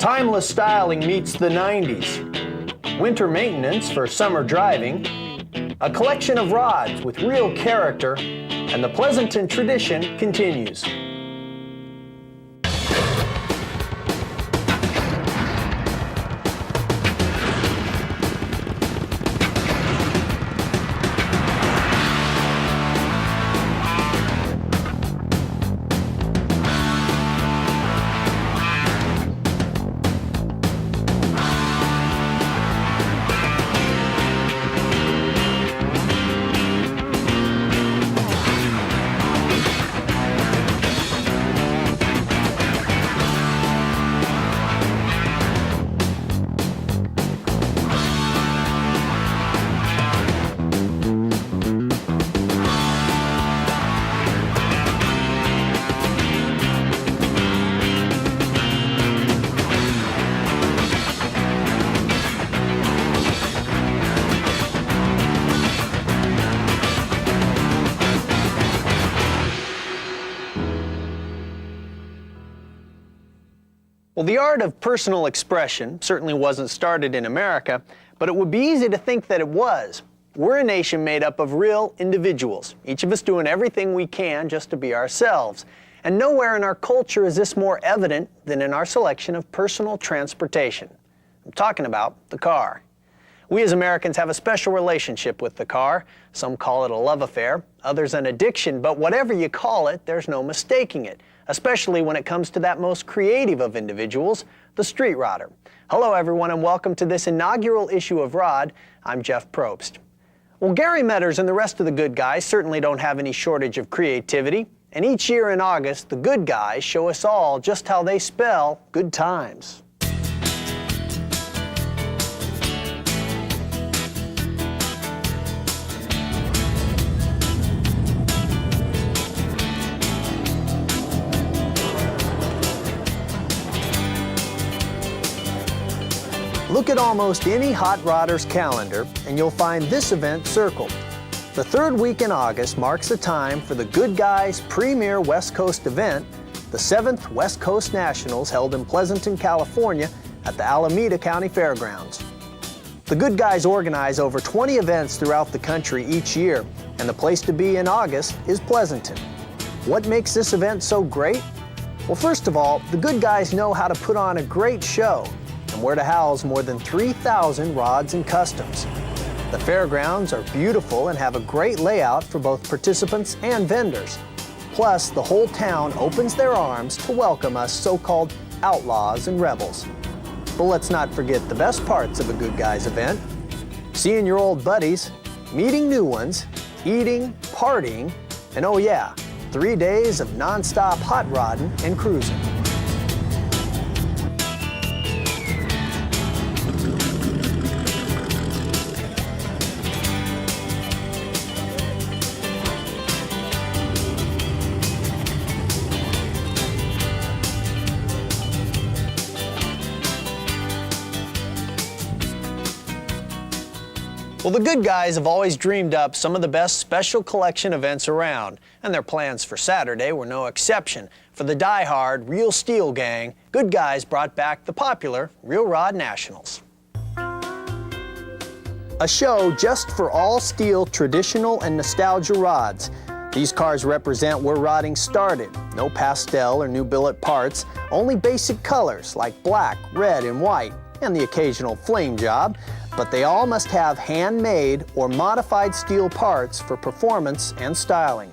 Timeless styling meets the 90s. Winter maintenance for summer driving. A collection of rods with real character, and the Pleasanton tradition continues. Well, the art of personal expression certainly wasn't started in America, but it would be easy to think that it was. We're a nation made up of real individuals, each of us doing everything we can just to be ourselves. And nowhere in our culture is this more evident than in our selection of personal transportation. I'm talking about the car. We as Americans have a special relationship with the car. Some call it a love affair, others an addiction, but whatever you call it, there's no mistaking it, especially when it comes to that most creative of individuals, the street rodder. Hello everyone and welcome to this inaugural issue of Rod. I'm Jeff Probst. Well, Gary Metters and the rest of the good guys certainly don't have any shortage of creativity, and each year in August, the good guys show us all just how they spell good times. Look at almost any hot rodder's calendar and you'll find this event circled. The third week in August marks the time for the Good Guys' premier West Coast event, the 7th West Coast Nationals held in Pleasanton, California at the Alameda County Fairgrounds. The Good Guys organize over 20 events throughout the country each year, and the place to be in August is Pleasanton. What makes this event so great? Well, first of all, the Good Guys know how to put on a great show and where to house more than 3,000 rods and customs. The fairgrounds are beautiful and have a great layout for both participants and vendors. Plus, the whole town opens their arms to welcome us so-called outlaws and rebels. But let's not forget the best parts of a Good Guys event: seeing your old buddies, meeting new ones, eating, partying, and oh yeah, 3 days of non-stop hot rodding and cruising. Well, the Good Guys have always dreamed up some of the best special collection events around, and their plans for Saturday were no exception. For the die-hard Real Steel gang, Good Guys brought back the popular Real Rod Nationals. A show just for all steel traditional and nostalgia rods. These cars represent where rodding started. No pastel or new billet parts, only basic colors like black, red, and white, and the occasional flame job. But they all must have handmade or modified steel parts for performance and styling.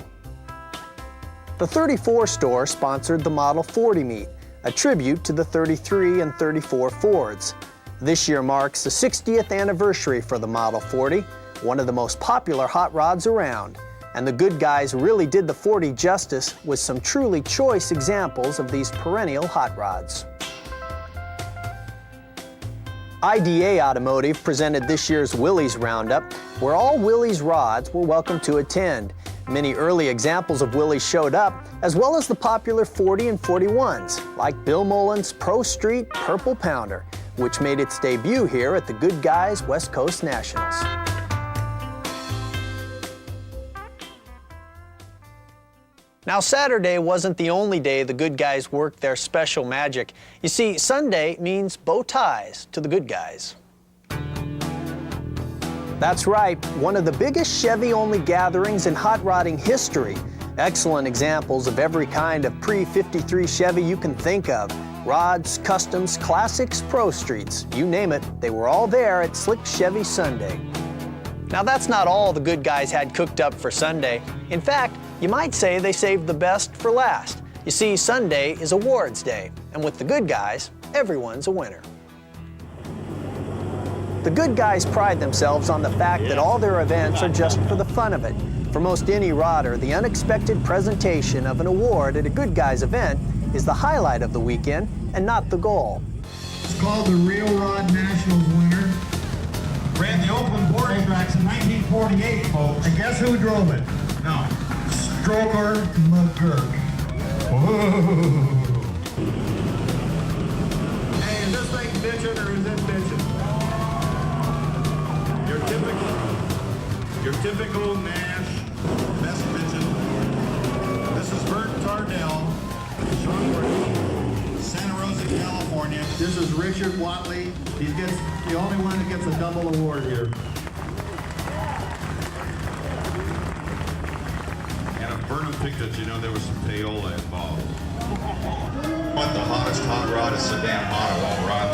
The 34 store sponsored the Model 40 meet, a tribute to the 33 and 34 Fords. This year marks the 60th anniversary for the Model 40, one of the most popular hot rods around. And the Good Guys really did the 40 justice with some truly choice examples of these perennial hot rods. IDA Automotive presented this year's Willys Roundup, where all Willys rods were welcome to attend. Many early examples of Willys showed up, as well as the popular 40 and 41s, like Bill Mullen's Pro Street Purple Pounder, which made its debut here at the Good Guys West Coast Nationals. Now, Saturday wasn't the only day the good guys worked their special magic. You see, Sunday means bow ties to the good guys. That's right, one of the biggest Chevy-only gatherings in hot rodding history. Excellent examples of every kind of pre-53 Chevy you can think of. Rods, customs, classics, pro streets, you name it, they were all there at Slick Chevy Sunday. Now, that's not all the good guys had cooked up for Sunday. In fact, you might say they saved the best for last. You see, Sunday is awards day, and with the good guys, everyone's a winner. The good guys pride themselves on the fact that all their events are just for the fun of it. For most any rodder, the unexpected presentation of an award at a good guys event is the highlight of the weekend and not the goal. It's called the Real Rod Nationals winner. Ran the Oakland boarding tracks in 1948, folks. And guess who drove it? No. Stroker McGurk. Whoa. Hey, is this thing bitching or is it bitching? Your typical Nash, best bitching. This is Bert Tardell, Santa Rosa, California. This is Richard Watley. He gets the only one that gets a double award here. Burnham picked it, you know there was some payola involved. What the hottest hot rod is so damn hot it won't run.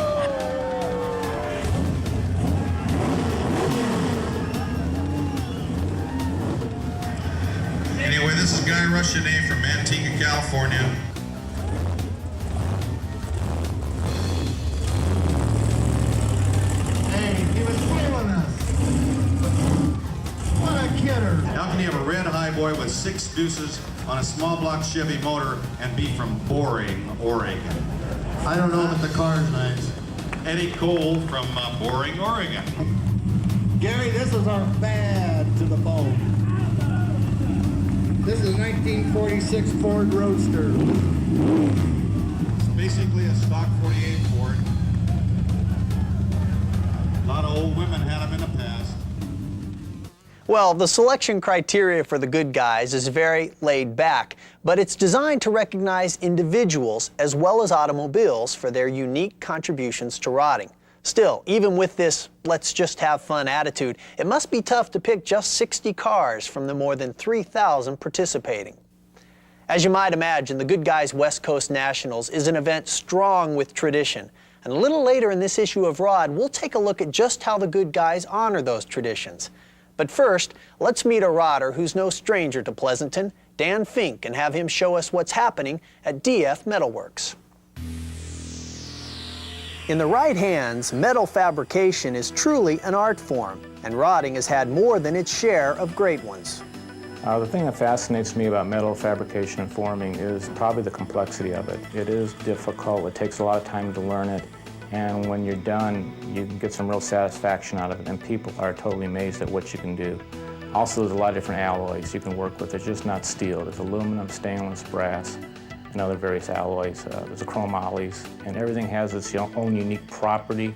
Anyway, this is Guy Rushionay from Manteca, California. Hey, he was fooling us. What a kidder. How can you have a red highboy with 6 deuces on a small block Chevy motor and be from Boring, Oregon? I don't know, but the car's nice. Eddie Cole from Boring, Oregon. Gary, this is our bad to the bone. This is a 1946 Ford Roadster. It's basically a stock 48 Ford. A lot of old women had them in the past. Well, the selection criteria for the good guys is very laid back, but it's designed to recognize individuals as well as automobiles for their unique contributions to rodding. Still, even with this let's just have fun attitude, it must be tough to pick just 60 cars from the more than 3,000 participating. As you might imagine, the Good Guys West Coast Nationals is an event strong with tradition. And a little later in this issue of Rod, we'll take a look at just how the good guys honor those traditions. But first, let's meet a rodder who's no stranger to Pleasanton, Dan Fink, and have him show us what's happening at DF Metalworks. In the right hands, metal fabrication is truly an art form, and rodding has had more than its share of great ones. The thing that fascinates me about metal fabrication and forming is probably the complexity of it. It is difficult, it takes a lot of time to learn it, and when you're done, you can get some real satisfaction out of it, and people are totally amazed at what you can do. Also, there's a lot of different alloys you can work with. It's just not steel. There's aluminum, stainless, brass, and other various alloys. There's chromolyes, and everything has its own unique property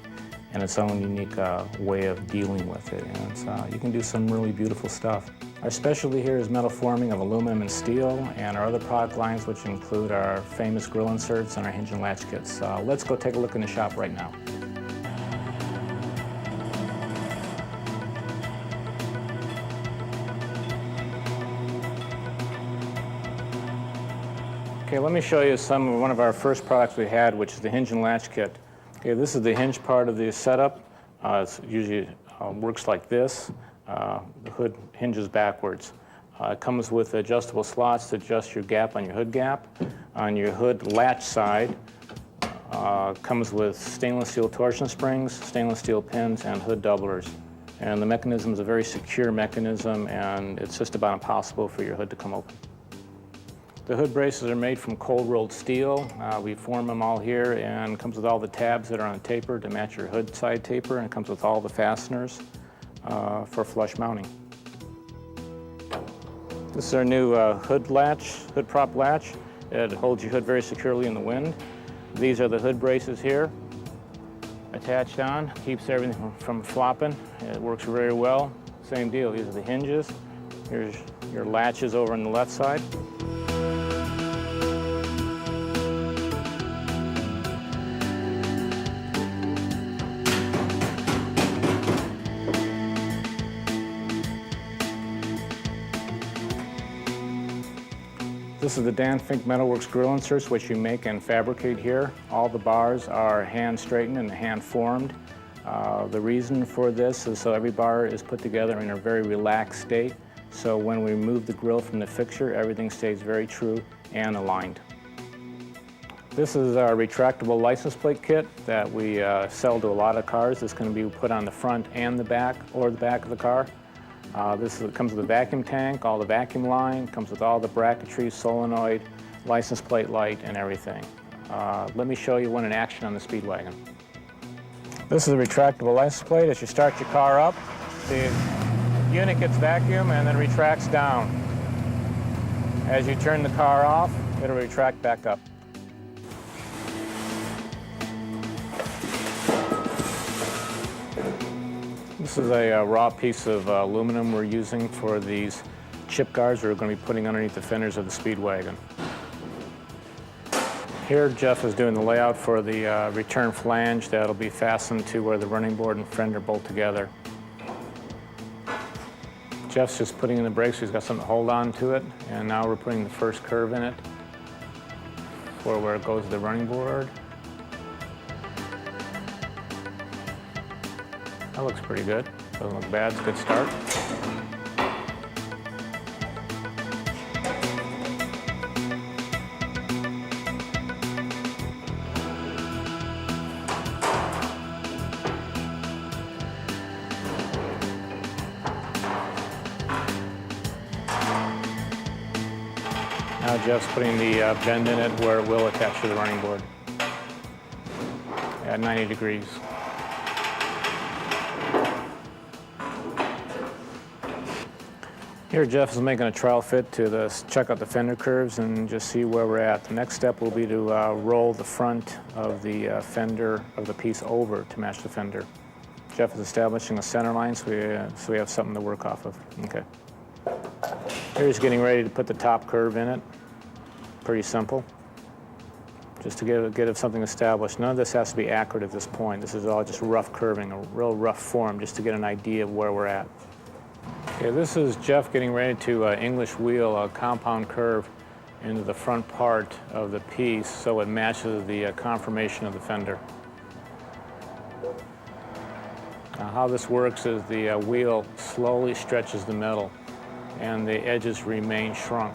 and its own unique way of dealing with it. And you can do some really beautiful stuff. Our specialty here is metal forming of aluminum and steel, and our other product lines, which include our famous grill inserts and our hinge and latch kits. Let's go take a look in the shop right now. Okay, let me show you one of our first products we had, which is the hinge and latch kit. Okay, this is the hinge part of the setup. It usually works like this. The hood hinges backwards. It comes with adjustable slots to adjust your gap on your hood gap. On your hood latch side, comes with stainless steel torsion springs, stainless steel pins, and hood doublers. And the mechanism is a very secure mechanism, and it's just about impossible for your hood to come open. The hood braces are made from cold rolled steel. We form them all here, and comes with all the tabs that are on taper to match your hood side taper, and comes with all the fasteners for flush mounting. This is our new hood prop latch. It holds your hood very securely in the wind. These are the hood braces here, attached on, keeps everything from flopping. It works very well. Same deal, these are the hinges. Here's your latches over on the left side. This is the Dan Fink Metalworks grill inserts, which you make and fabricate here. All the bars are hand straightened and hand formed. The reason for this is so every bar is put together in a very relaxed state. So when we remove the grill from the fixture, everything stays very true and aligned. This is our retractable license plate kit that we sell to a lot of cars. It's going to be put on the front and the back, or the back of the car. It comes with a vacuum tank, all the vacuum line, comes with all the bracketry, solenoid, license plate light, and everything. Let me show you one in action on the Speedwagon. This is a retractable license plate. As you start your car up, the unit gets vacuum and then retracts down. As you turn the car off, it'll retract back up. This is a raw piece of aluminum we're using for these chip guards we're going to be putting underneath the fenders of the Speedwagon. Here Jeff is doing the layout for the return flange that'll be fastened to where the running board and fender bolt together. Jeff's just putting in the brakes, he's got something to hold on to it, and now we're putting the first curve in it for where it goes to the running board. That looks pretty good. Doesn't look bad, it's a good start. Now Jeff's putting the bend in it where it will attach to the running board at 90 degrees. Here Jeff is making a trial fit to check out the fender curves and just see where we're at. The next step will be to roll the front of the fender of the piece over to match the fender. Jeff is establishing a center line so we have something to work off of. Okay. Here he's getting ready to put the top curve in it. Pretty simple. Just to get something established. None of this has to be accurate at this point. This is all just rough curving, a real rough form, just to get an idea of where we're at. Okay, this is Jeff getting ready to English wheel a compound curve into the front part of the piece so it matches the conformation of the fender. Now, how this works is the wheel slowly stretches the metal and the edges remain shrunk.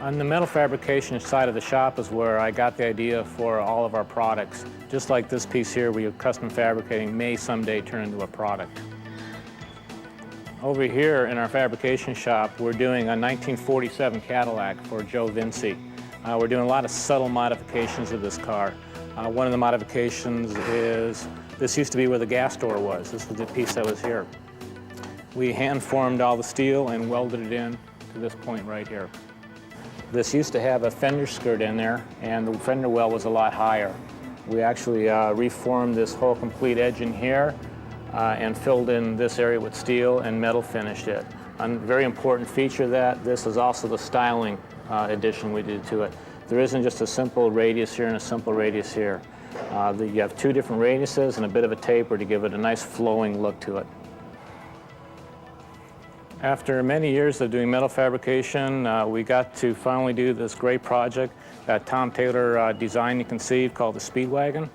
On the metal fabrication side of the shop is where I got the idea for all of our products. Just like this piece here, we are custom fabricating may someday turn into a product. Over here in our fabrication shop, we're doing a 1947 Cadillac for Joe Vinci. We're doing a lot of subtle modifications of this car. One of the modifications is, this used to be where the gas door was. This was the piece that was here. We hand formed all the steel and welded it in to this point right here. This used to have a fender skirt in there, and the fender well was a lot higher. We actually reformed this whole complete edge in here and filled in this area with steel and metal finished it. A very important feature of that, this is also the styling addition we did to it. There isn't just a simple radius here and a simple radius here. You have two different radiuses and a bit of a taper to give it a nice flowing look to it. After many years of doing metal fabrication, we got to finally do this great project that Tom Taylor designed and conceived called the Speedwagon.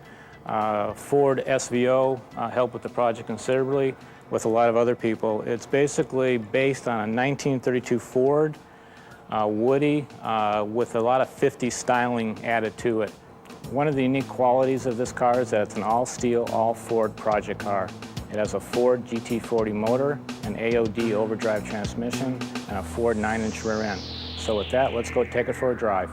Ford SVO helped with the project considerably with a lot of other people. It's basically based on a 1932 Ford Woody with a lot of 50s styling added to it. One of the unique qualities of this car is that it's an all-steel, all-Ford project car. It has a Ford GT40 motor, an AOD overdrive transmission, and a Ford 9-inch rear end. So with that, let's go take it for a drive.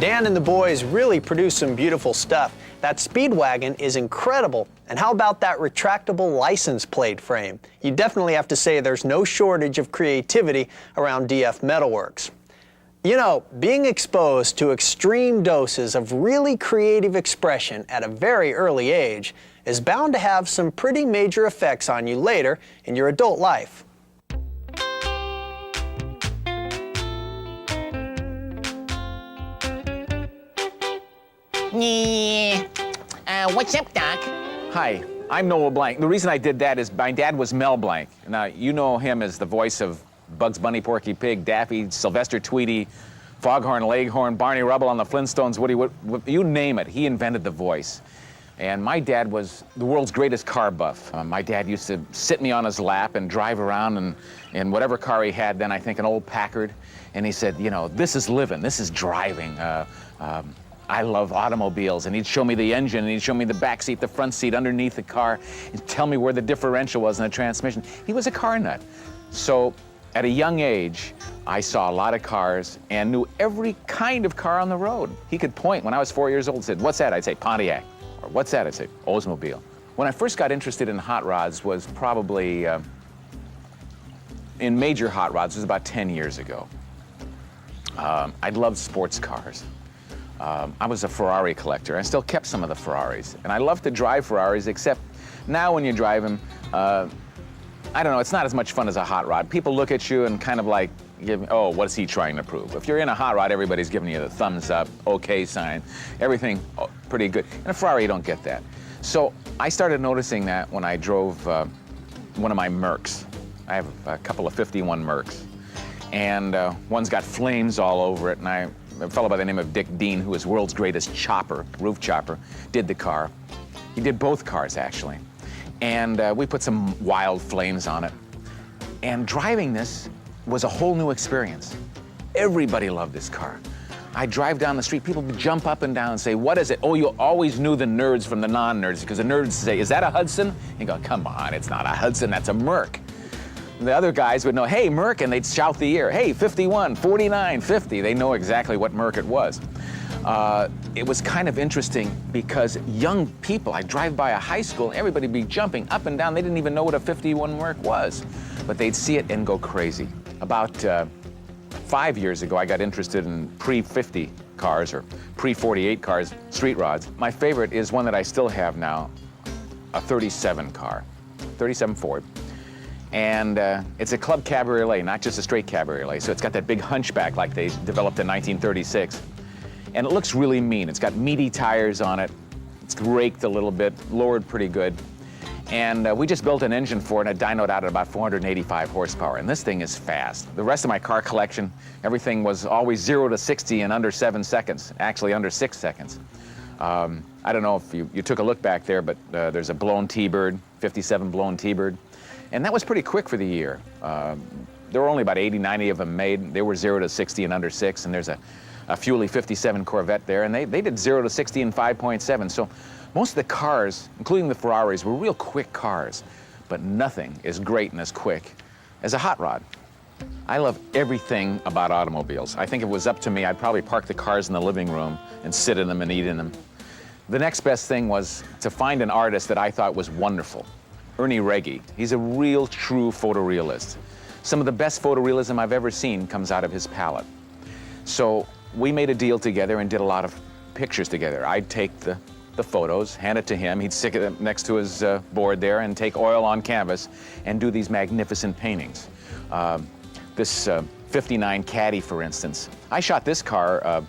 Dan and the boys really produce some beautiful stuff. That Speedwagon is incredible, And how about that retractable license plate frame? You definitely have to say there's no shortage of creativity around DF Metalworks. You know, being exposed to extreme doses of really creative expression at a very early age is bound to have some pretty major effects on you later in your adult life. Yeah. What's up, Doc? Hi, I'm Noel Blank. The reason I did that is my dad was Mel Blanc. Now, you know him as the voice of Bugs Bunny, Porky Pig, Daffy, Sylvester Tweety, Foghorn Leghorn, Barney Rubble on the Flintstones, Woody Wood, you name it, he invented the voice. And my dad was the world's greatest car buff. My dad used to sit me on his lap and drive around in whatever car he had then, I think an old Packard. And he said, you know, this is living, this is driving. I love automobiles, and he'd show me the engine, and he'd show me the back seat, the front seat, underneath the car, and tell me where the differential was in the transmission. He was a car nut. So at a young age, I saw a lot of cars and knew every kind of car on the road. He could point when I was 4 years old and said, what's that? I'd say Pontiac. Or what's that? I'd say Oldsmobile. When I first got interested in hot rods was probably, in major hot rods, was about 10 years ago. I loved sports cars. I was a Ferrari collector. I still kept some of the Ferraris. And I love to drive Ferraris, except now when you drive them, I don't know, it's not as much fun as a hot rod. People look at you and kind of like, oh, what is he trying to prove? If you're in a hot rod, everybody's giving you the thumbs up, okay sign, everything pretty good. In a Ferrari, you don't get that. So I started noticing that when I drove one of my Mercs. I have a couple of 51 Mercs. And one's got flames all over it, and a fellow by the name of Dick Dean, who is world's greatest chopper, roof chopper, did the car. He did both cars, actually. And we put some wild flames on it. And driving this was a whole new experience. Everybody loved this car. I drive down the street, people would jump up and down and say, what is it? Oh, you always knew the nerds from the non-nerds, because the nerds say, is that a Hudson? You go, come on, it's not a Hudson, that's a Merc. The other guys would know, hey, Merc, and they'd shout the year. Hey, 51, 49, 50. They know exactly what Merc it was. It was kind of interesting because young people, I'd drive by a high school, and everybody'd be jumping up and down. They didn't even know what a 51 Merc was, but they'd see it and go crazy. About 5 years ago, I got interested in pre-50 cars or pre-48 cars, street rods. My favorite is one that I still have now, a 37 car, 37 Ford. And it's a club cabriolet, not just a straight cabriolet. So it's got that big hunchback like they developed in 1936. And it looks really mean. It's got meaty tires on it. It's raked a little bit, lowered pretty good. And we just built an engine for it, and it dynoed out at about 485 horsepower. And this thing is fast. The rest of my car collection, everything was always 0 to 60 in under 7 seconds, actually under 6 seconds. I don't know if you took a look back there, but there's a blown T-Bird, 57 blown T-Bird. And that was pretty quick for the year. There were only about 80, 90 of them made. They were 0 to 60 in under 6, and there's a Fuelie 57 Corvette there, and they did 0 to 60 in 5.7. So most of the cars, including the Ferraris, were real quick cars, but nothing is great and as quick as a hot rod. I love everything about automobiles. I think if it was up to me, I'd probably park the cars in the living room and sit in them and eat in them. The next best thing was to find an artist that I thought was wonderful. Ernie Reggie. He's a real, true photorealist. Some of the best photorealism I've ever seen comes out of his palette. So we made a deal together and did a lot of pictures together. I'd take the photos, hand it to him, he'd stick it next to his board there and take oil on canvas and do these magnificent paintings. This 59 Caddy, for instance. I shot this car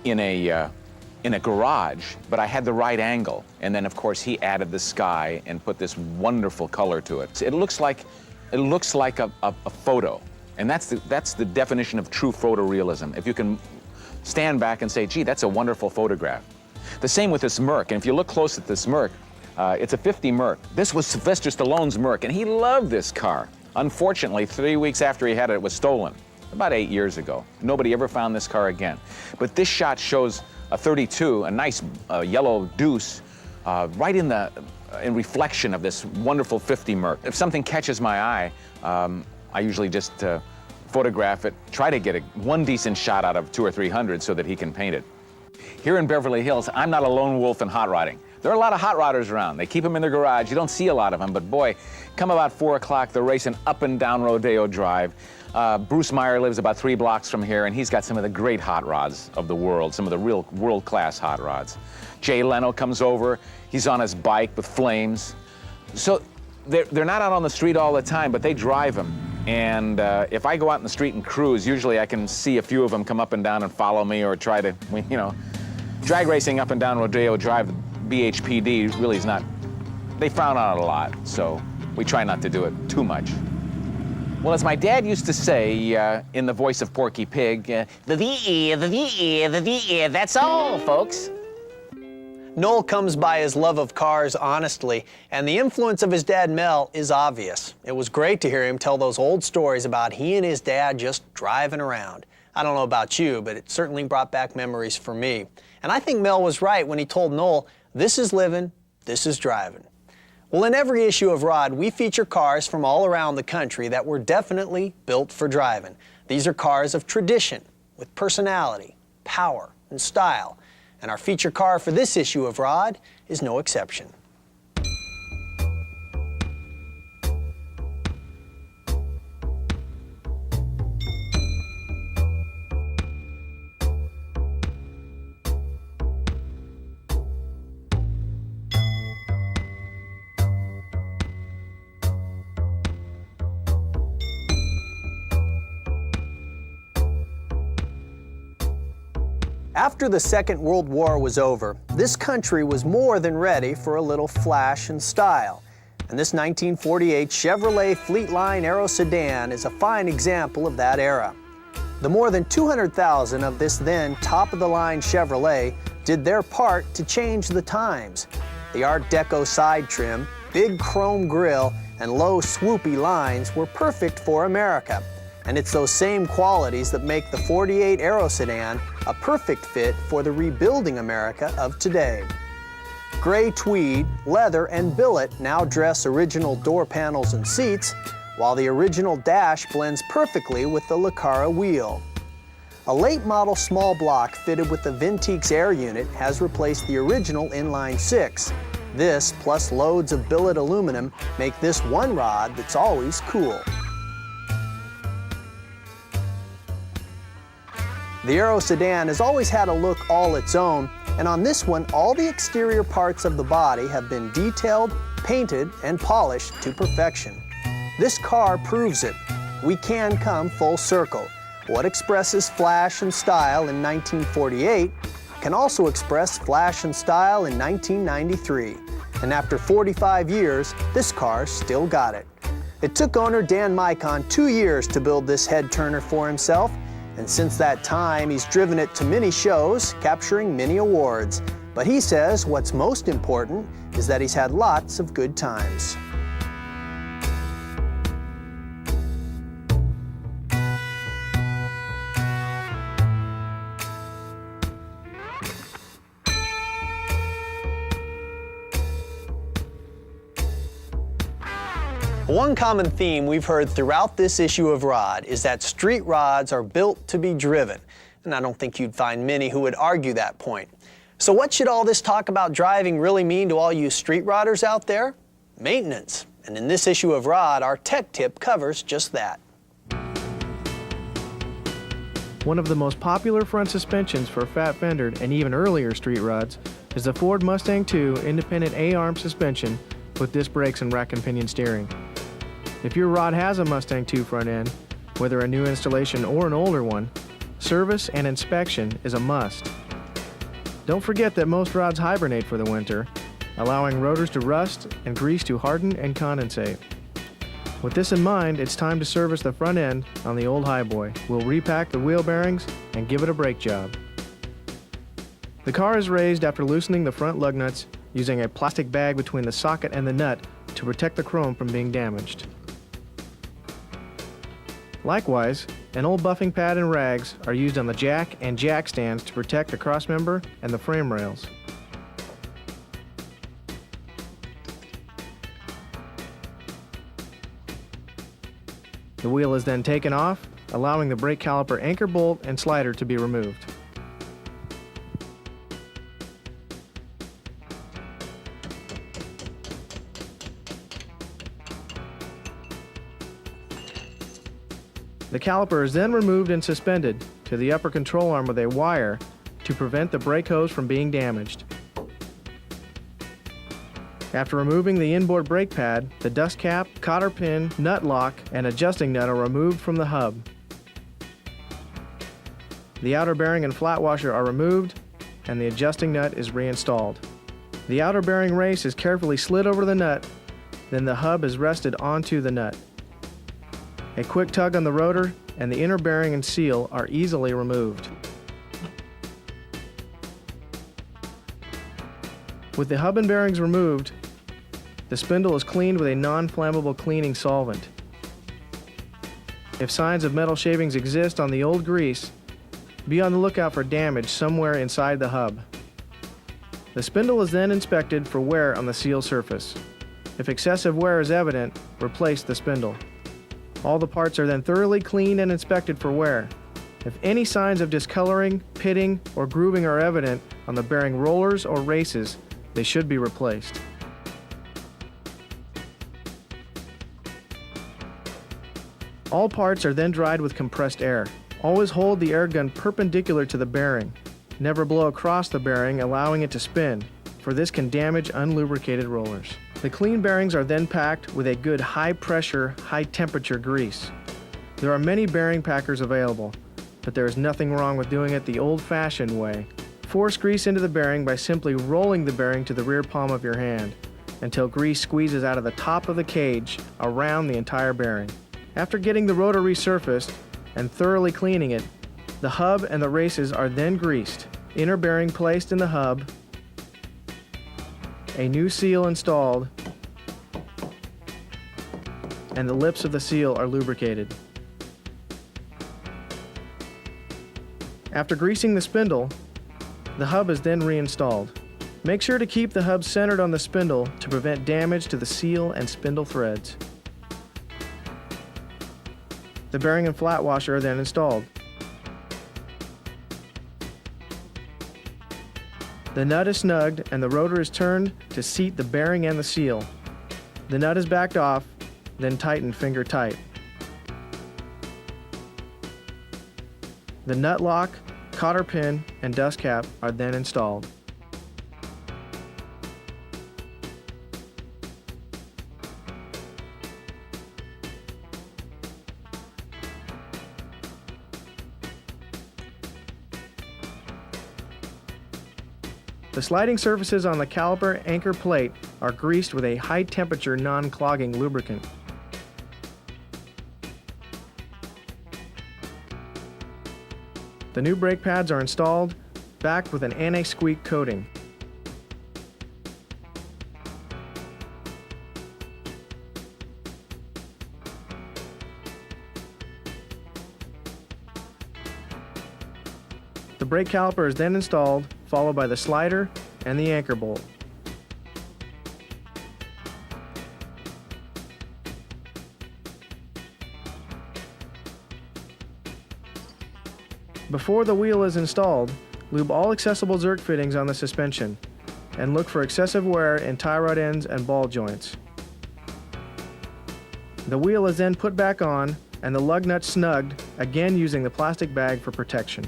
in a garage, but I had the right angle. And then, of course, he added the sky and put this wonderful color to it. It looks like a photo. And that's the definition of true photorealism. If you can stand back and say, gee, that's a wonderful photograph. The same with this Merc. And if you look close at this Merc, it's a 50 Merc. This was Sylvester Stallone's Merc, and he loved this car. Unfortunately, 3 weeks after he had it, it was stolen. About 8 years ago. Nobody ever found this car again. But this shot shows a 32, a nice yellow deuce, right in reflection of this wonderful 50 Merc. If something catches my eye, I usually just photograph it, try to get one decent shot out of 200 or 300 so that he can paint it. Here in Beverly Hills, I'm not a lone wolf in hot rodding. There are a lot of hot rodders around. They keep them in their garage. You don't see a lot of them, but boy, come about 4 o'clock, they're racing up and down Rodeo Drive. Bruce Meyer lives about 3 blocks from here, and he's got some of the great hot rods of the world, some of the real world-class hot rods. Jay Leno comes over. He's on his bike with flames. So they're not out on the street all the time, but they drive them. And if I go out in the street and cruise, usually I can see a few of them come up and down and follow me or try to, you know, drag racing up and down Rodeo Drive, BHPD really is not, they frown on it a lot, so we try not to do it too much. Well, as my dad used to say, in the voice of Porky Pig, The VE, that's all, folks. Noel comes by his love of cars honestly, and the influence of his dad Mel is obvious. It was great to hear him tell those old stories about he and his dad just driving around. I don't know about you, but it certainly brought back memories for me. And I think Mel was right when he told Noel, this is living, this is driving. Well, in every issue of Rod, we feature cars from all around the country that were definitely built for driving. These are cars of tradition, with personality, power, and style. And our feature car for this issue of Rod is no exception. After the Second World War was over, this country was more than ready for a little flash and style. And this 1948 Chevrolet Fleetline Aero sedan is a fine example of that era. The more than 200,000 of this then top-of-the-line Chevrolet did their part to change the times. The Art Deco side trim, big chrome grille, and low swoopy lines were perfect for America. And it's those same qualities that make the 48 Aero sedan a perfect fit for the rebuilding America of today. Gray tweed, leather, and billet now dress original door panels and seats, while the original dash blends perfectly with the Leccara wheel. A late model small block fitted with the Vintex air unit has replaced the original inline 6. This, plus loads of billet aluminum, make this one rod that's always cool. The Aero sedan has always had a look all its own, and on this one, all the exterior parts of the body have been detailed, painted, and polished to perfection. This car proves it. We can come full circle. What expresses flash and style in 1948 can also express flash and style in 1993. And after 45 years, this car still got it. It took owner Dan Micon 2 years to build this head turner for himself, and since that time, he's driven it to many shows, capturing many awards. But he says what's most important is that he's had lots of good times. One common theme we've heard throughout this issue of Rod is that street rods are built to be driven. And I don't think you'd find many who would argue that point. So what should all this talk about driving really mean to all you street rodders out there? Maintenance. And in this issue of Rod, our tech tip covers just that. One of the most popular front suspensions for fat-fendered and even earlier street rods is the Ford Mustang II independent A-arm suspension with disc brakes and rack and pinion steering. If your rod has a Mustang II front end, whether a new installation or an older one, service and inspection is a must. Don't forget that most rods hibernate for the winter, allowing rotors to rust and grease to harden and condensate. With this in mind, it's time to service the front end on the old highboy. We'll repack the wheel bearings and give it a brake job. The car is raised after loosening the front lug nuts using a plastic bag between the socket and the nut to protect the chrome from being damaged. Likewise, an old buffing pad and rags are used on the jack and jack stands to protect the crossmember and the frame rails. The wheel is then taken off, allowing the brake caliper anchor bolt and slider to be removed. The caliper is then removed and suspended to the upper control arm with a wire to prevent the brake hose from being damaged. After removing the inboard brake pad, the dust cap, cotter pin, nut lock, and adjusting nut are removed from the hub. The outer bearing and flat washer are removed, and the adjusting nut is reinstalled. The outer bearing race is carefully slid over the nut, then the hub is rested onto the nut. A quick tug on the rotor, and the inner bearing and seal are easily removed. With the hub and bearings removed, the spindle is cleaned with a non-flammable cleaning solvent. If signs of metal shavings exist on the old grease, be on the lookout for damage somewhere inside the hub. The spindle is then inspected for wear on the seal surface. If excessive wear is evident, replace the spindle. All the parts are then thoroughly cleaned and inspected for wear. If any signs of discoloring, pitting, or grooving are evident on the bearing rollers or races, they should be replaced. All parts are then dried with compressed air. Always hold the air gun perpendicular to the bearing. Never blow across the bearing, allowing it to spin, for this can damage unlubricated rollers. The clean bearings are then packed with a good high-pressure, high-temperature grease. There are many bearing packers available, but there is nothing wrong with doing it the old-fashioned way. Force grease into the bearing by simply rolling the bearing to the rear palm of your hand until grease squeezes out of the top of the cage around the entire bearing. After getting the rotor resurfaced and thoroughly cleaning it, the hub and the races are then greased, inner bearing placed in the hub, a new seal installed, and the lips of the seal are lubricated. After greasing the spindle, the hub is then reinstalled. Make sure to keep the hub centered on the spindle to prevent damage to the seal and spindle threads. The bearing and flat washer are then installed. The nut is snugged and the rotor is turned to seat the bearing and the seal. The nut is backed off, then tightened finger tight. The nut lock, cotter pin, and dust cap are then installed. The sliding surfaces on the caliper anchor plate are greased with a high-temperature non-clogging lubricant. The new brake pads are installed, backed with an anti-squeak coating. The brake caliper is then installed, followed by the slider and the anchor bolt. Before the wheel is installed, lube all accessible zerk fittings on the suspension and look for excessive wear in tie rod ends and ball joints. The wheel is then put back on and the lug nut snugged, again using the plastic bag for protection.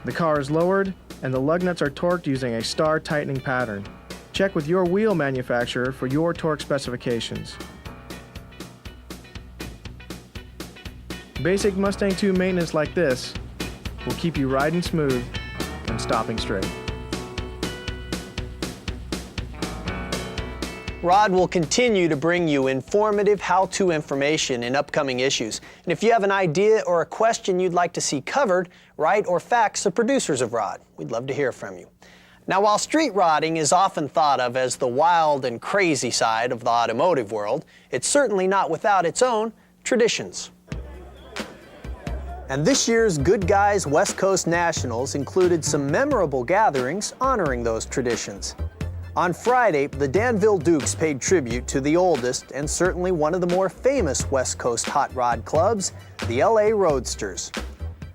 The car is lowered and the lug nuts are torqued using a star tightening pattern. Check with your wheel manufacturer for your torque specifications. Basic Mustang II maintenance like this will keep you riding smooth and stopping straight. Rod will continue to bring you informative how-to information in upcoming issues. And if you have an idea or a question you'd like to see covered, write or fax the producers of Rod. We'd love to hear from you. Now, while street rodding is often thought of as the wild and crazy side of the automotive world, it's certainly not without its own traditions. And this year's Good Guys West Coast Nationals included some memorable gatherings honoring those traditions. On Friday, the Danville Dukes paid tribute to the oldest and certainly one of the more famous West Coast hot rod clubs, the LA Roadsters.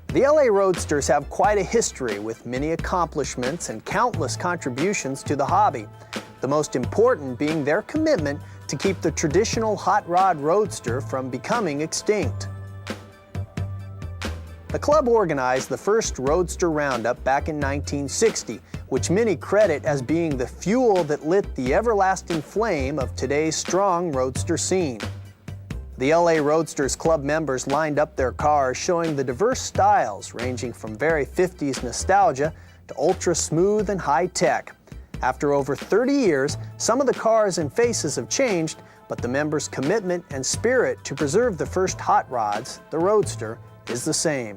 The LA Roadsters have quite a history with many accomplishments and countless contributions to the hobby, the most important being their commitment to keep the traditional hot rod roadster from becoming extinct. The club organized the first Roadster Roundup back in 1960, which many credit as being the fuel that lit the everlasting flame of today's strong roadster scene. The LA Roadsters Club members lined up their cars showing the diverse styles ranging from very 50s nostalgia to ultra smooth and high tech. After over 30 years, some of the cars and faces have changed, but the members' commitment and spirit to preserve the first hot rods, the Roadster, is the same.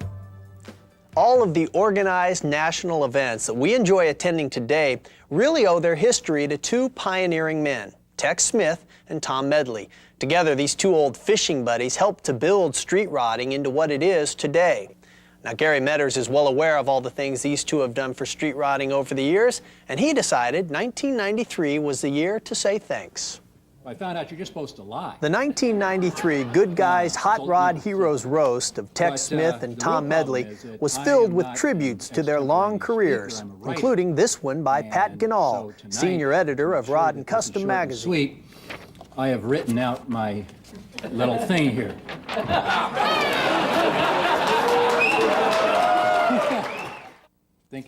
All of the organized national events that we enjoy attending today really owe their history to two pioneering men, Tex Smith and Tom Medley. Together, these two old fishing buddies helped to build street rodding into what it is today. Now, Gary Metters is well aware of all the things these two have done for street rodding over the years, and he decided 1993 was the year to say thanks. I found out you're just supposed to lie. The 1993 Good Guys Hot Rod Heroes Roast of Tex Smith and Tom Medley was filled with tributes to their long careers, including this one by Pat Ganal, senior editor of Rod and Custom magazine. Sweet, I have written out my little thing here.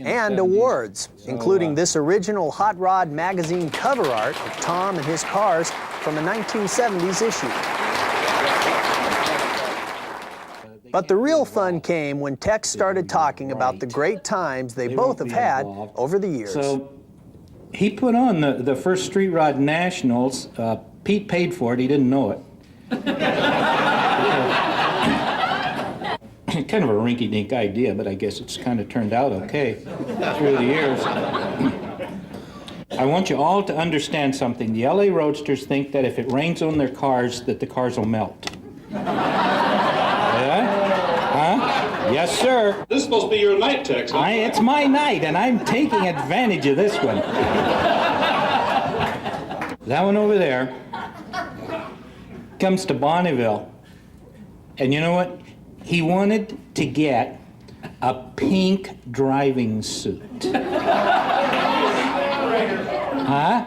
And awards, including this original Hot Rod magazine cover art of Tom and his cars from a 1970s issue. But the real fun came when Tex started talking about the great times they both have had over the years. So he put on the first Street Rod Nationals. Pete paid for it, he didn't know it. Kind of a rinky-dink idea, but I guess it's kind of turned out okay through the years. I want you all to understand something. The LA Roadsters think that if it rains on their cars, that the cars will melt. Yeah? Huh? Yes, sir. This is supposed to be your night, Tex. Huh? It's my night, and I'm taking advantage of this one. That one over there comes to Bonneville, and you know what? He wanted to get a pink driving suit. Huh?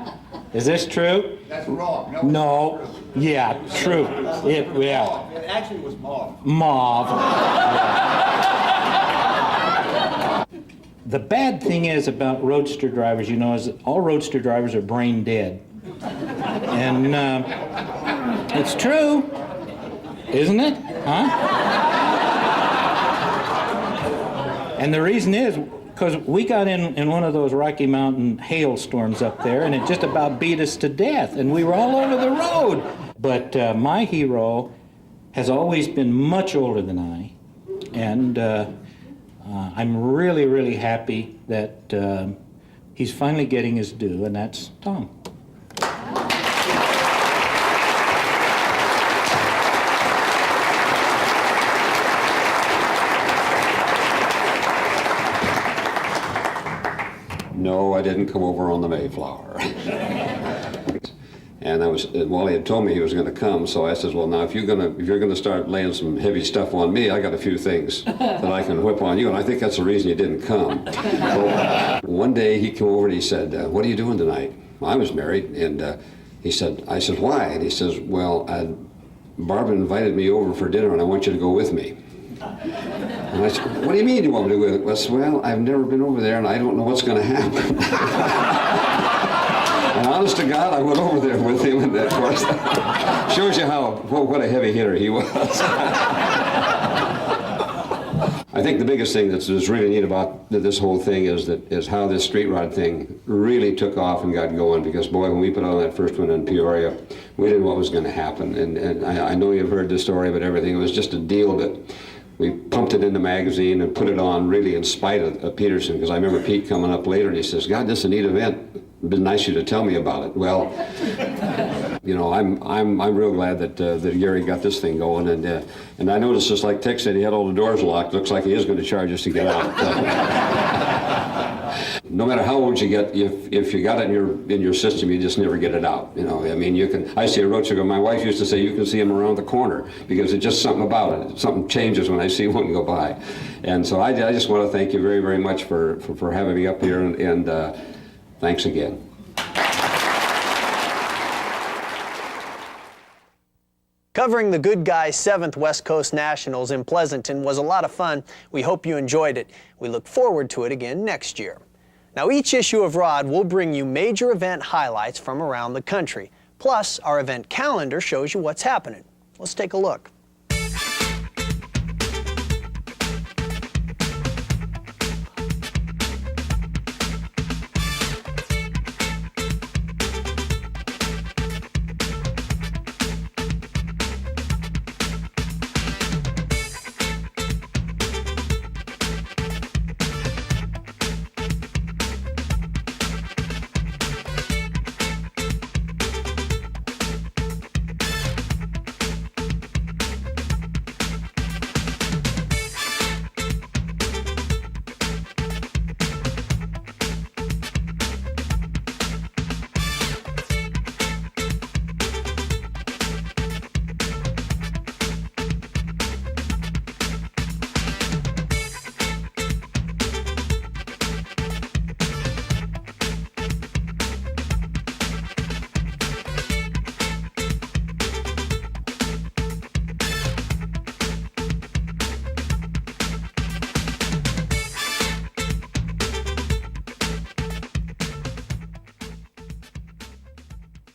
Is this true? That's wrong. No. Yeah, true. It actually was mauve. Mauve. Yeah. The bad thing is about roadster drivers, you know, is that all roadster drivers are brain dead. And it's true, isn't it? Huh? And the reason is because we got in one of those Rocky Mountain hailstorms up there, and it just about beat us to death, and we were all over the road. But my hero has always been much older than I, and I'm really, really happy that he's finally getting his due, and that's Tom. No, I didn't come over on the Mayflower. And Wally had told me he was going to come, so I said, well, now if you're going to start laying some heavy stuff on me, I got a few things that I can whip on you, and I think that's the reason you didn't come. So one day he came over and he said, what are you doing tonight? Well, I was married, and I said, why? And he says, well, Barbara invited me over for dinner, and I want you to go with me. And I said, what do you mean you want me to go with it? I said, well, I've never been over there, and I don't know what's going to happen. And honest to God, I went over there with him, and of course, shows you what a heavy hitter he was. I think the biggest thing that's really neat about this whole thing is how this street rod thing really took off and got going, because boy, when we put on that first one in Peoria, we didn't know what was going to happen. And I know you've heard the story, but everything, it was just a deal that we pumped it in the magazine and put it on really in spite of Peterson, because I remember Pete coming up later and he says, God, this is a neat event. It'd been nice of you to tell me about it. Well, you know, I'm real glad that Gary got this thing going, and I noticed, just like Tex said, he had all the doors locked. Looks like he is going to charge us to get out. No matter how old you get, if you got it in your system, you just never get it out. You know, I mean, I see a roadster go. My wife used to say you can see him around the corner, because it's just something about it. Something changes when I see one go by, and so I just want to thank you very, very much for having me up here, and thanks again. Covering the Good Guys 7th West Coast Nationals in Pleasanton was a lot of fun. We hope you enjoyed it. We look forward to it again next year. Now, each issue of Rod will bring you major event highlights from around the country. Plus, our event calendar shows you what's happening. Let's take a look.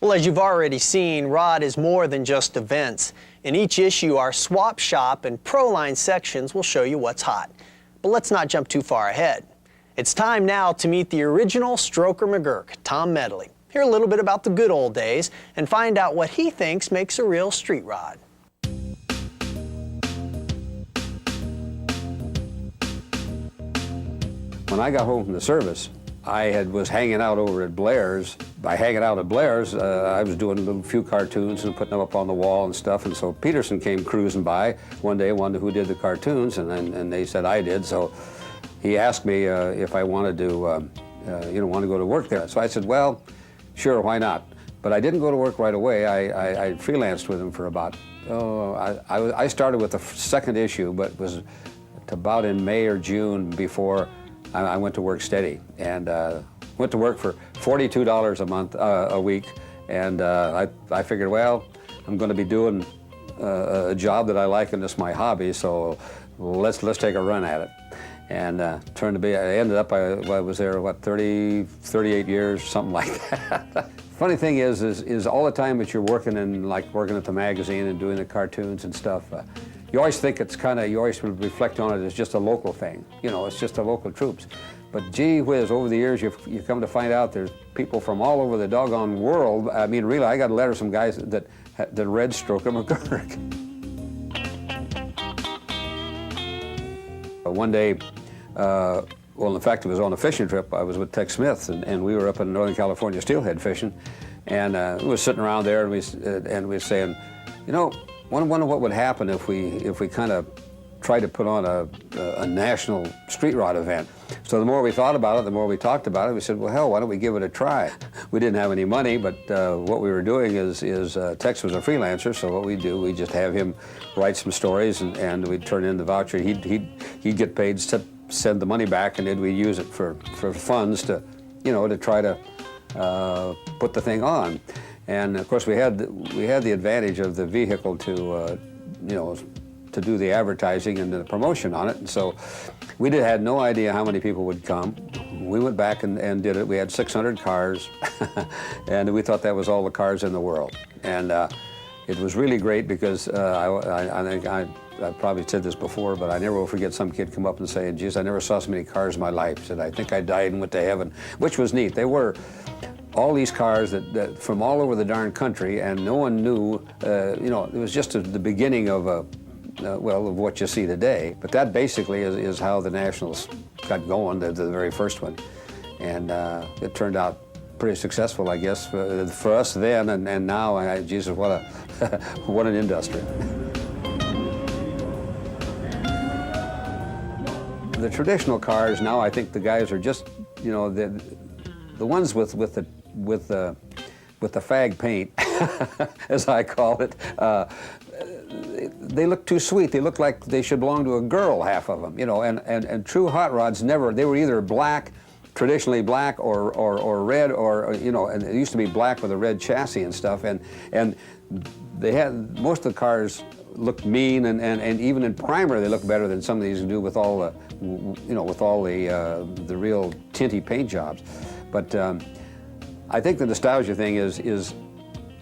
Well, as you've already seen, Rod is more than just events. In each issue, our swap shop and pro line sections will show you what's hot. But let's not jump too far ahead. It's time now to meet the original Stroker McGurk, Tom Medley. Hear a little bit about the good old days and find out what he thinks makes a real street rod. When I got home from the service, I was hanging out over at Blair's. By hanging out at Blair's, I was doing a few cartoons and putting them up on the wall and stuff. And so Peterson came cruising by one day, wondered who did the cartoons, and they said I did. So he asked me if I wanted to, want to go to work there. So I said, well, sure, why not? But I didn't go to work right away. I freelanced with him for about, I started with the second issue, but it was about in May or June before I went to work steady, and went to work for $42 a month, a week, and I figured, well, I'm going to be doing a job that I like, and it's my hobby, so let's take a run at it. And turned to be, I ended up, I was there, what, 38 years, something like that. Funny thing is all the time that you're working at the magazine and doing the cartoons and stuff, you always think it's you always reflect on it as just a local thing. You know, it's just the local troops. But gee whiz, over the years, you come to find out there's people from all over the doggone world. I mean, really, I got letters from guys that read Stroker McGurk. One day, well, in fact, it was on a fishing trip. I was with Tex Smith, and we were up in Northern California steelhead fishing, and we were sitting around there, and we were saying, you know, wonder what would happen if we kind of tried to put on a national street rod event. So the more we thought about it, the more we talked about it, we said, well, hell, why don't we give it a try? We didn't have any money, but what we were doing is Tex was a freelancer, so what we'd do, we'd just have him write some stories, and we'd turn in the voucher. He'd get paid to send the money back, and then we'd use it for funds to, to try to put the thing on. And of course, we had the advantage of the vehicle to, to do the advertising and the promotion on it. And so we had no idea how many people would come. We went back and did it. We had 600 cars, and we thought that was all the cars in the world. And it was really great because I think I've probably said this before, but I never will forget some kid come up and say, geez, I never saw so many cars in my life. He said, I think I died and went to heaven, which was neat. They were all these cars that from all over the darn country, and no one knew, it was just the beginning of of what you see today. But that basically is how the Nationals got going, the very first one. And it turned out pretty successful, I guess, for us then, and now, Jesus, what an industry. The traditional cars now, I think the guys are just, the ones with the fag paint, as I call it, they look too sweet. They look like they should belong to a girl, half of them, and true hot rods never, they were either black, traditionally black, or red, or, and it used to be black with a red chassis and stuff, and they had, most of the cars looked mean, and even in primer they look better than some of these do with all the, you know, with all the real tinty paint jobs. But I think the nostalgia thing is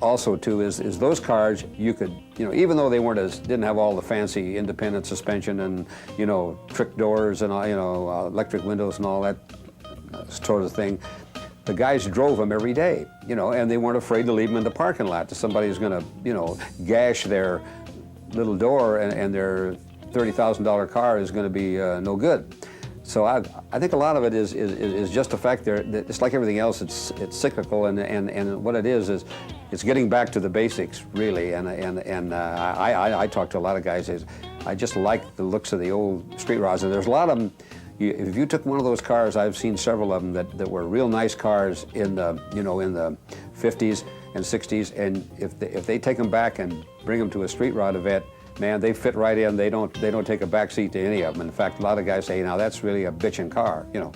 also too is those cars you could, you know, even though they didn't have all the fancy independent suspension and, you know, trick doors and all, you know, electric windows and all that sort of thing, the guys drove them every day, you know, and they weren't afraid to leave them in the parking lot to somebody who's going to, you know, gash their little door and their $30,000 car is going to be no good. So I think a lot of it is just the fact that it's like everything else. It's cyclical, and what it is it's getting back to the basics really. And I talk to a lot of guys. I just like the looks of the old street rods, and there's a lot of them. If you took one of those cars, I've seen several of them that were real nice cars in the, you know, in the 50s and 60s, and if they take them back and bring them to a street rod event, man, they fit right in. They don't take a back seat to any of them. In fact, a lot of guys say, now that's really a bitchin' car, you know.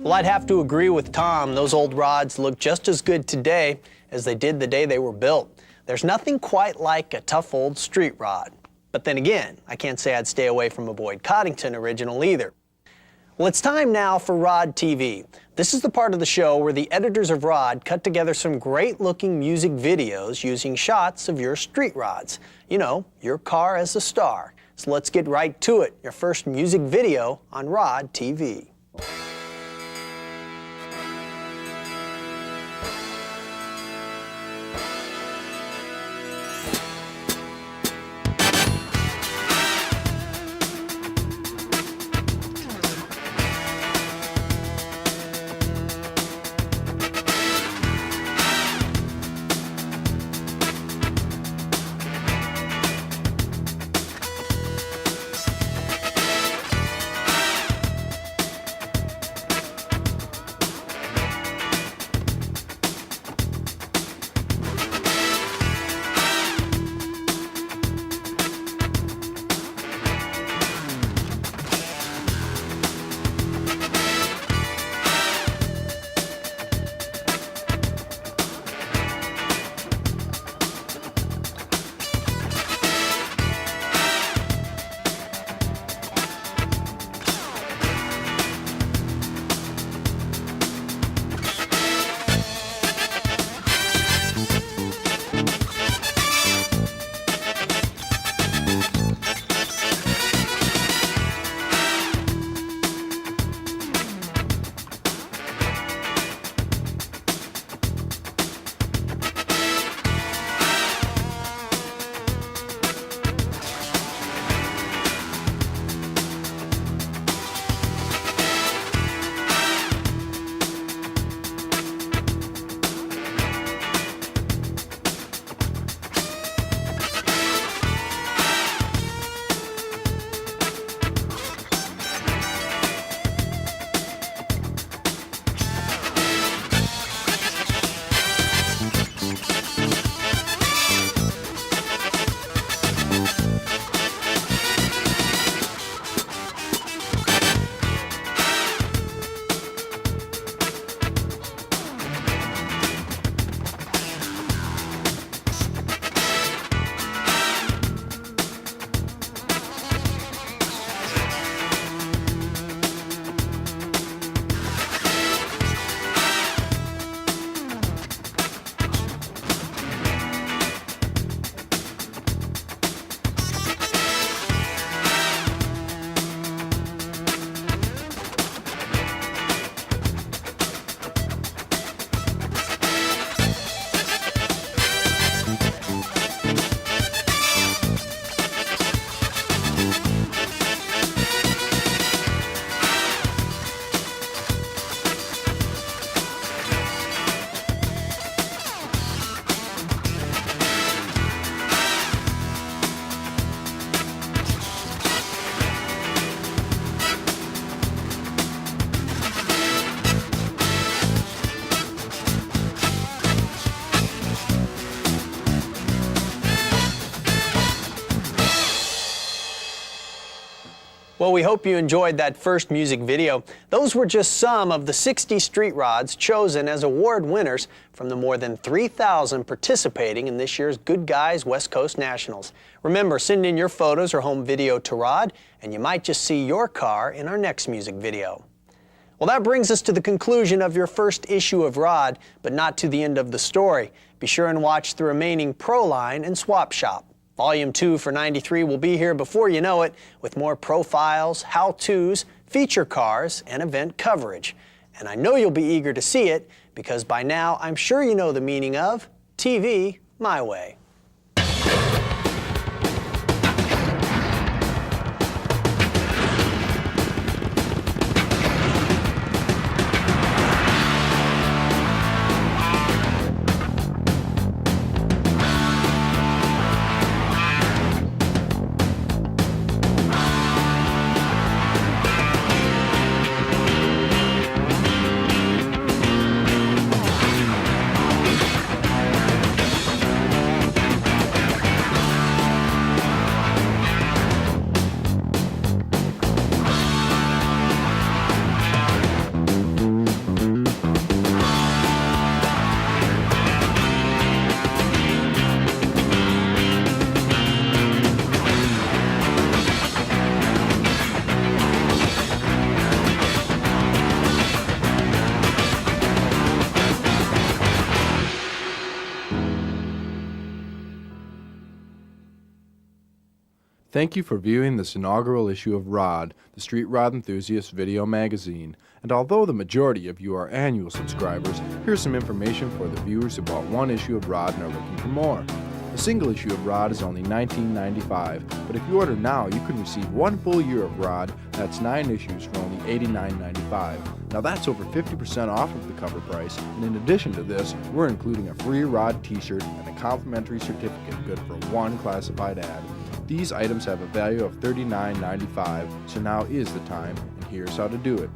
Well, I'd have to agree with Tom. Those old rods look just as good today as they did the day they were built. There's nothing quite like a tough old street rod. But then again, I can't say I'd stay away from a Boyd Coddington original either. Well, it's time now for Rod TV. This is the part of the show where the editors of Rod cut together some great-looking music videos using shots of your street rods. You know, your car as a star. So let's get right to it. Your first music video on Rod TV. Well, we hope you enjoyed that first music video. Those were just some of the 60 street rods chosen as award winners from the more than 3,000 participating in this year's Good Guys West Coast Nationals. Remember, send in your photos or home video to Rod, and you might just see your car in our next music video. Well, that brings us to the conclusion of your first issue of Rod, but not to the end of the story. Be sure and watch the remaining Pro Line and Swap Shop. Volume 2 for 93 will be here before you know it, with more profiles, how-tos, feature cars, and event coverage. And I know you'll be eager to see it, because by now I'm sure you know the meaning of TV My Way. Thank you for viewing this inaugural issue of Rod, the Street Rod Enthusiast video magazine. And although the majority of you are annual subscribers, here's some information for the viewers who bought one issue of Rod and are looking for more. A single issue of Rod is only $19.95, but if you order now, you can receive one full year of Rod. That's 9 issues for only $89.95. Now that's over 50% off of the cover price, and in addition to this, we're including a free Rod t-shirt and a complimentary certificate good for one classified ad. These items have a value of $39.95, so now is the time, and here's how to do it.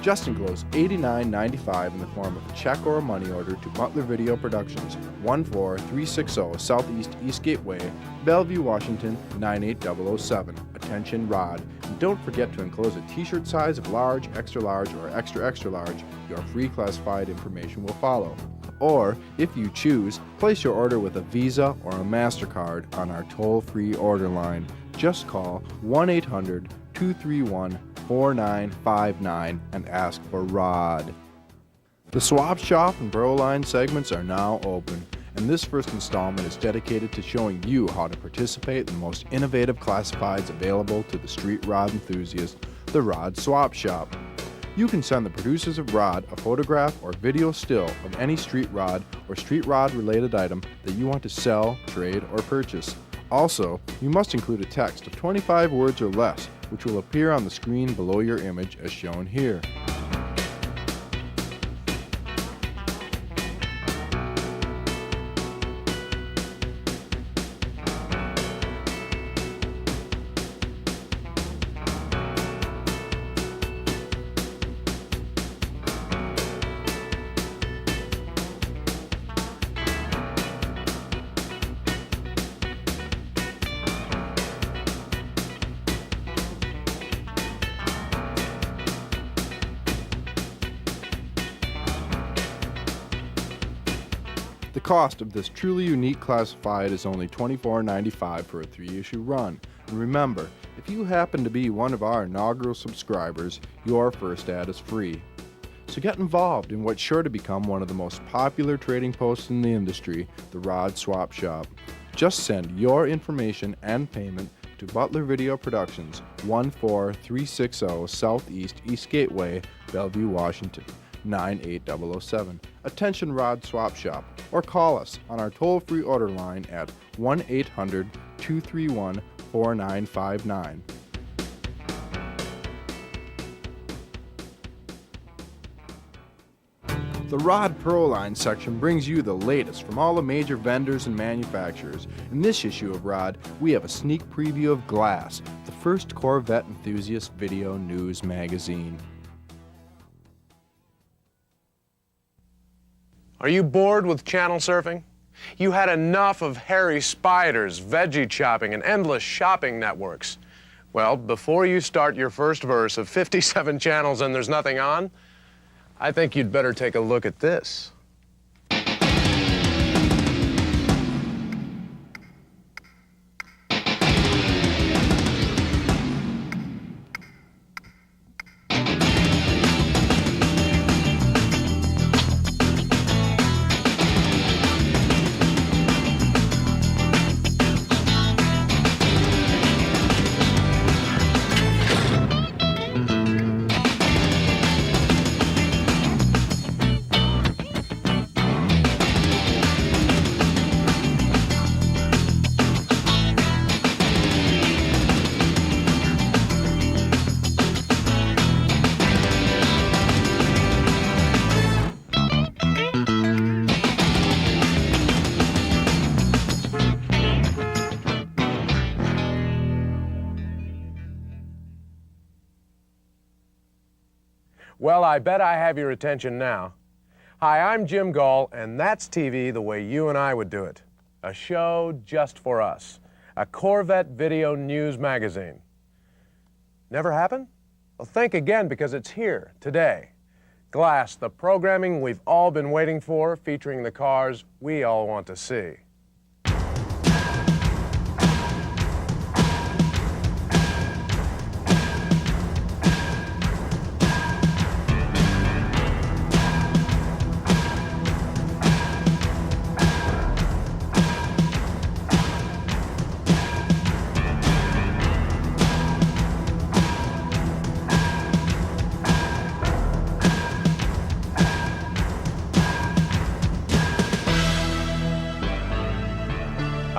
Just enclose $89.95 in the form of a check or a money order to Butler Video Productions, 14360 Southeast East Gateway, Bellevue, Washington, 98007. Attention Rod. And don't forget to enclose a t-shirt size of large, extra large, or extra extra large. Your free classified information will follow. Or, if you choose, place your order with a Visa or a MasterCard on our toll-free order line. Just call 1-800-231-4959 and ask for Rod. The Swap Shop and Pro Line segments are now open, and this first installment is dedicated to showing you how to participate in the most innovative classifieds available to the street rod enthusiast, the Rod Swap Shop. You can send the producers of Rod a photograph or video still of any street rod or street rod related item that you want to sell, trade, or purchase. Also, you must include a text of 25 words or less, which will appear on the screen below your image as shown here. The cost of this truly unique classified is only $24.95 for a 3-issue run. And remember, if you happen to be one of our inaugural subscribers, your first ad is free. So get involved in what's sure to become one of the most popular trading posts in the industry, the Rod Swap Shop. Just send your information and payment to Butler Video Productions, 14360 Southeast East Gateway, Bellevue, Washington, 98007. Attention Rod Swap Shop, or call us on our toll-free order line at 1-800-231-4959. The Rod Pro Line section brings you the latest from all the major vendors and manufacturers. In this issue of Rod, we have a sneak preview of Glass, the first Corvette enthusiast video news magazine. Are you bored with channel surfing? You had enough of hairy spiders, veggie chopping, and endless shopping networks. Well, before you start your first verse of 57 channels and there's nothing on, I think you'd better take a look at this. Well, I bet I have your attention now. Hi, I'm Jim Gall, and that's TV the way you and I would do it. A show just for us. A Corvette video news magazine. Never happened? Well, think again, because it's here today. Glass, the programming we've all been waiting for, featuring the cars we all want to see.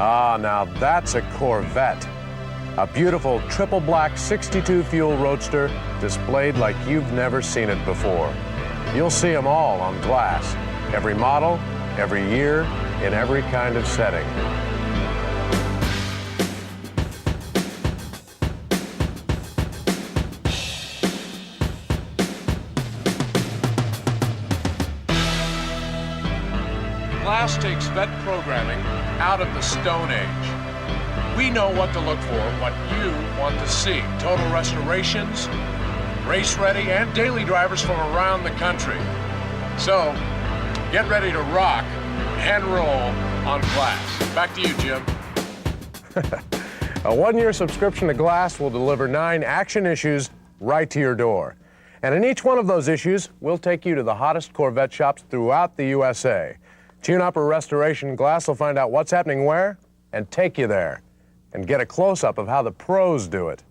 Ah, now that's a Corvette. A beautiful triple black 62 fuel roadster displayed like you've never seen it before. You'll see them all on glass. Every model, every year, in every kind of setting. Glass takes vet programming out of the Stone Age. We know what to look for, what you want to see. Total restorations, race ready, and daily drivers from around the country. So, get ready to rock and roll on Glass. Back to you, Jim. A one-year subscription to Glass will deliver 9 action issues right to your door. And in each one of those issues, we'll take you to the hottest Corvette shops throughout the USA. Tune-up or restoration, Glass will find out what's happening where and take you there and get a close-up of how the pros do it.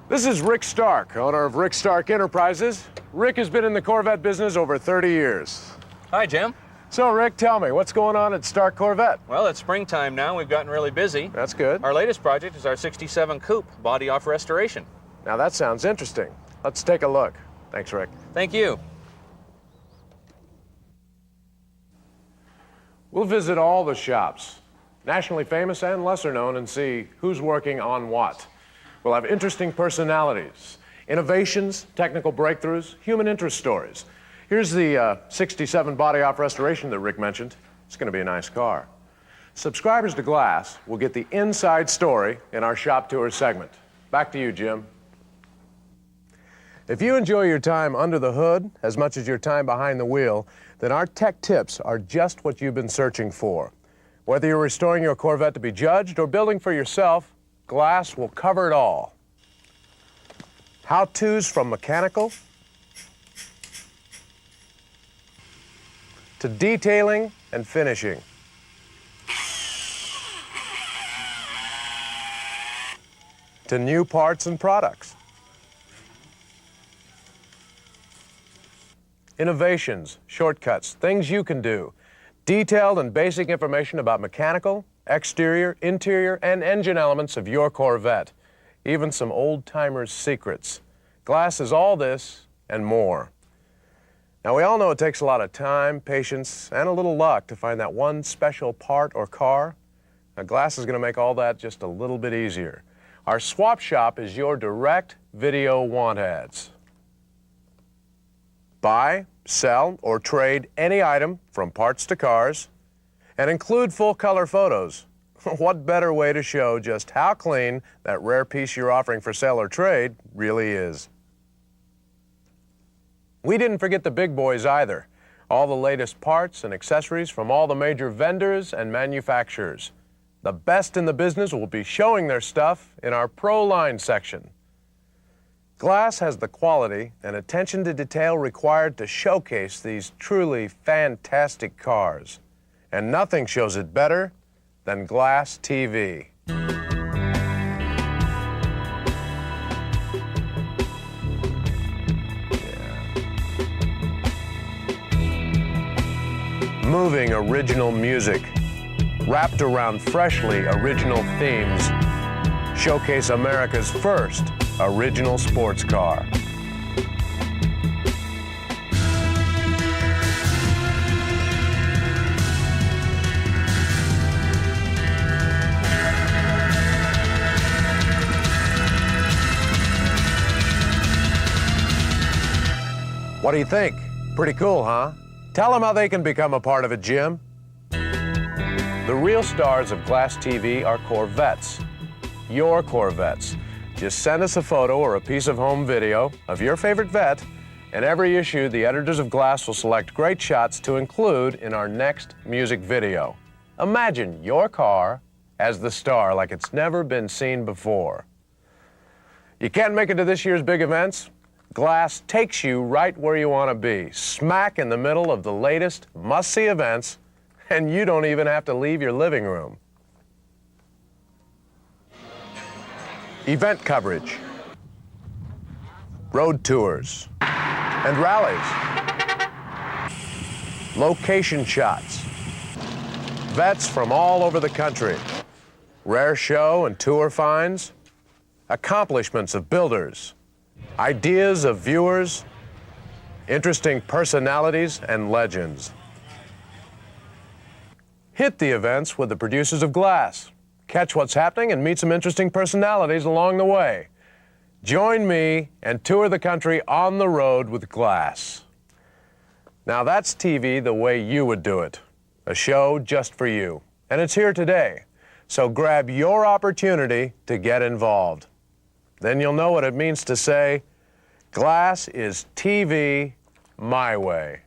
This is Rick Stark, owner of Rick Stark Enterprises. Rick has been in the Corvette business over 30 years. Hi, Jim. So, Rick, tell me, what's going on at Stark Corvette? Well, it's springtime now. We've gotten really busy. That's good. Our latest project is our 67 Coupe, body off restoration. Now, that sounds interesting. Let's take a look. Thanks, Rick. Thank you. We'll visit all the shops, nationally famous and lesser known, and see who's working on what. We'll have interesting personalities, innovations, technical breakthroughs, human interest stories. Here's the 67 body off restoration that Rick mentioned. It's going to be a nice car. Subscribers to Glass will get the inside story in our shop tour segment. Back to you, Jim. If you enjoy your time under the hood as much as your time behind the wheel, then our tech tips are just what you've been searching for. Whether you're restoring your Corvette to be judged or building for yourself, Glass will cover it all. How-tos from mechanical to detailing and finishing. To new parts and products. Innovations, shortcuts, things you can do. Detailed and basic information about mechanical, exterior, interior, and engine elements of your Corvette. Even some old-timers' secrets. Glass is all this and more. Now, we all know it takes a lot of time, patience, and a little luck to find that one special part or car. Now, Glass is going to make all that just a little bit easier. Our swap shop is your direct video want ads. Buy, sell, or trade any item from parts to cars, and include full-color photos. What better way to show just how clean that rare piece you're offering for sale or trade really is? We didn't forget the big boys either. All the latest parts and accessories from all the major vendors and manufacturers. The best in the business will be showing their stuff in our Pro Line section. Glass has the quality and attention to detail required to showcase these truly fantastic cars. And nothing shows it better than Glass TV. Moving original music, wrapped around freshly original themes, showcase America's first original sports car. What do you think? Pretty cool, huh? Tell them how they can become a part of it, Jim. The real stars of Glass TV are Corvettes. Your Corvettes. Just send us a photo or a piece of home video of your favorite vet, and every issue, the editors of Glass will select great shots to include in our next music video. Imagine your car as the star like it's never been seen before. You can't make it to this year's big events? Glass takes you right where you want to be, smack in the middle of the latest must-see events, and you don't even have to leave your living room. Event coverage, road tours, and rallies, location shots, vets from all over the country, rare show and tour finds, accomplishments of builders, ideas of viewers, interesting personalities and legends. Hit the events with the producers of Glass. Catch what's happening and meet some interesting personalities along the way. Join me and tour the country on the road with Glass. Now that's TV the way you would do it. A show just for you. And it's here today. So grab your opportunity to get involved. Then you'll know what it means to say, Glass is TV my way.